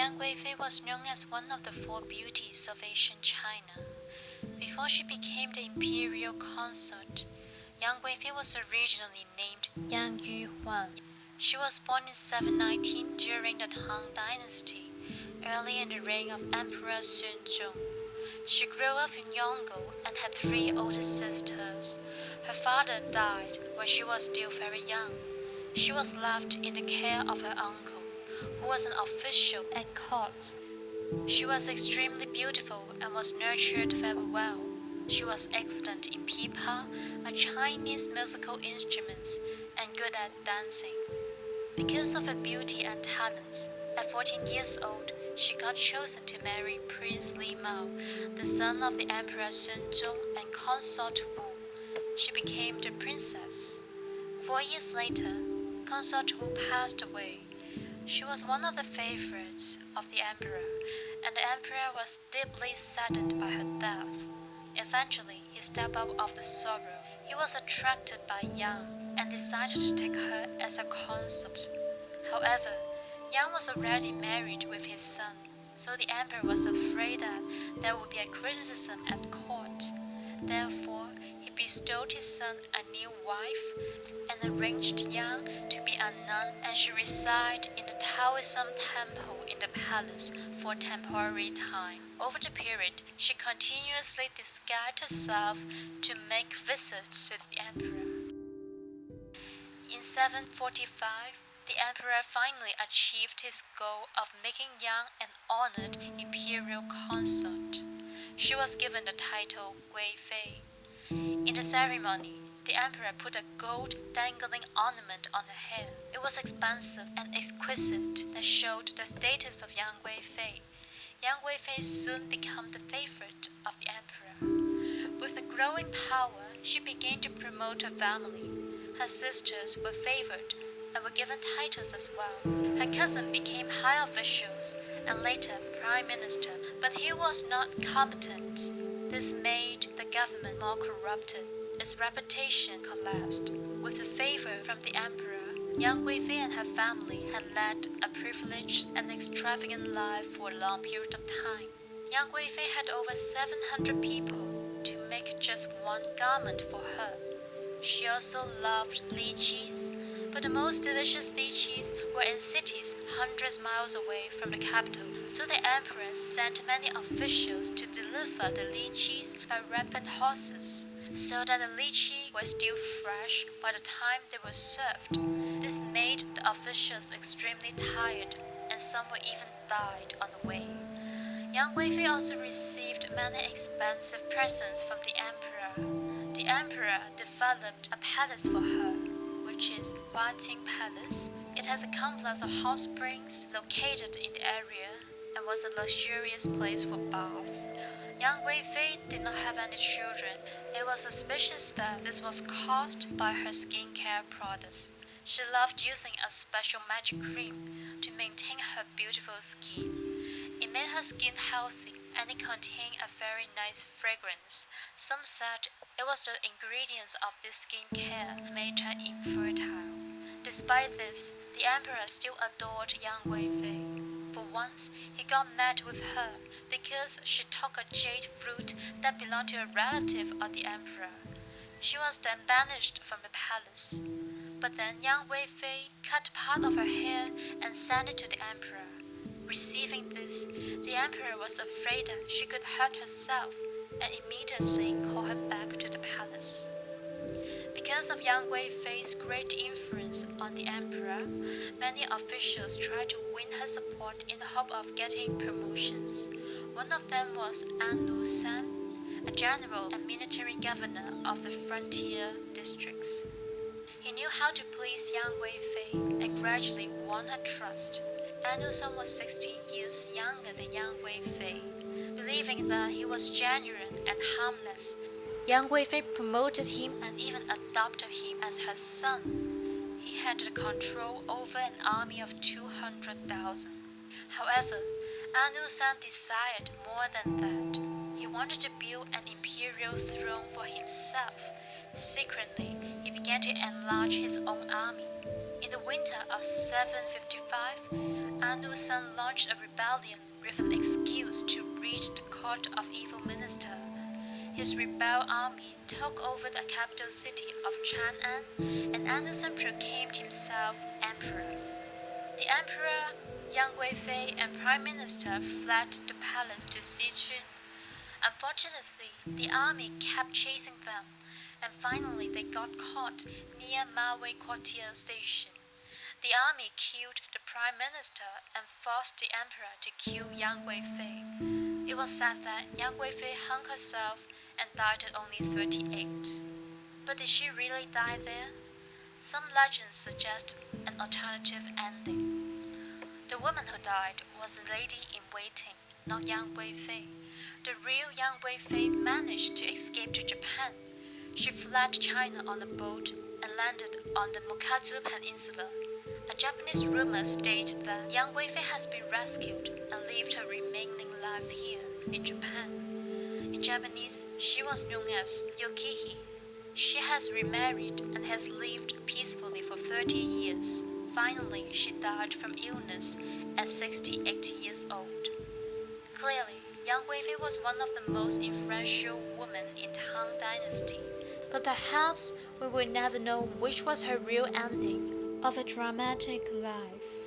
Yang Guifei was known as one of the 4 beauties of ancient China. Before she became the imperial consort, Yang Guifei was originally named Yang Yu Huan. She was born in 719 during the Tang Dynasty, early in the reign of Emperor Xuanzong. She grew up in Yongle and had 3 older sisters. Her father died when she was still very young. She was left in the care of her uncle, who was an official at court. She was extremely beautiful and was nurtured very well. She was excellent in pipa, a Chinese musical instrument, and good at dancing. Because of her beauty and talents, at 14 years old, she got chosen to marry Prince Li Mao, the son of the Emperor Xuanzong and Consort Wu. She became the princess. 4 years later, Consort Wu passed away. She was one of the favorites of the emperor, and the emperor was deeply saddened by her death. Eventually, he stepped out of the sorrow. He was attracted by Yang and decided to take her as a consort. However, Yang was already married with his son, so the emperor was afraid that there would be a criticism at court. Therefore, he bestowed his son a new wife and arranged Yang to be a nun, and she resided in the Taoism temple in the palace for a temporary time. Over the period, she continuously disguised herself to make visits to the emperor. In 745, the emperor finally achieved his goal of making Yang an honored imperial consort. She was given the title Guifei. In the ceremony, the emperor put a gold dangling ornament on her hair. It was expensive and exquisite that showed the status of Yang Guifei. Yang Guifei soon became the favorite of the emperor. With the growing power, she began to promote her family. Her sisters were favored and were given titles as well. Her cousin became high officials and later prime minister, but he was not competent. This made the government more corrupted. Its reputation collapsed. With the favor from the emperor, Yang Guifei and her family had led a privileged and extravagant life for a long period of time. Yang Guifei had over 700 people to make just one garment for her. She also loved lychees, but the most delicious lychees were in cities hundreds of miles away from the capital, so the emperor sent many officials to deliver the lychees by rapid horses, so that the lychee were still fresh by the time they were served. This made the officials extremely tired, and some were even died on the way. Yang Guifei also received many expensive presents from the emperor. The emperor developed a palace for her, which is Huaqing Palace. It has a complex of hot springs located in the area and was a luxurious place for baths. Yang Guifei did not have any children. It was suspicious that this was caused by her skincare products. She loved using a special magic cream to maintain her beautiful skin. It made her skin healthy, and it contained a very nice fragrance. Some said it was the ingredients of this skincare made her infertile. Despite this, the emperor still adored Yang Guifei. For once, he got mad with her because she took a jade fruit that belonged to a relative of the emperor. She was then banished from the palace. But then Yang Guifei cut part of her hair and sent it to the emperor. Receiving this, the emperor was afraid that she could hurt herself and immediately called her back to the palace. Because of Yang Guifei's great influence on the emperor, many officials tried to win her support in the hope of getting promotions. One of them was Anu San, a general and military governor of the frontier districts. He knew how to please Yang Guifei and gradually won her trust. Anu San was 16 years younger than Yang Guifei. Believing that he was genuine and harmless, Yang Guifei promoted him and even adopted him as her son. He had the control over an army of 200,000. However, Anu San desired more than that. He wanted to build an imperial throne for himself. Secretly, he began to enlarge his own army. In the winter of 755, Anu San launched a rebellion with an excuse to reach the court of evil minister. His rebel army took over the capital city of Chang'an, and Anu San proclaimed himself emperor. The emperor, Yang Guifei, and prime minister fled the palace to Zhaojun. Unfortunately, the army kept chasing them, and finally they got caught near Mawei Quartier Station. The army killed the prime minister and forced the emperor to kill Yang Guifei. It was said that Yang Guifei hung herself and died at only 38. But did she really die there? Some legends suggest an alternative ending. The woman who died was a lady in waiting, not Yang Guifei. The real Yang Guifei managed to escape to Japan. She fled China on a boat and landed on the Mukatsu Peninsula. A Japanese rumor states that Yang Guifei has been rescued and lived her remaining life here in Japan. In Japanese, she was known as Yokihi. She has remarried and has lived peacefully for 30 years. Finally, she died from illness at 68 years old. Clearly, Yang Guifei was one of the most influential women in Tang Dynasty, but perhaps we will never know which was her real ending of a dramatic life.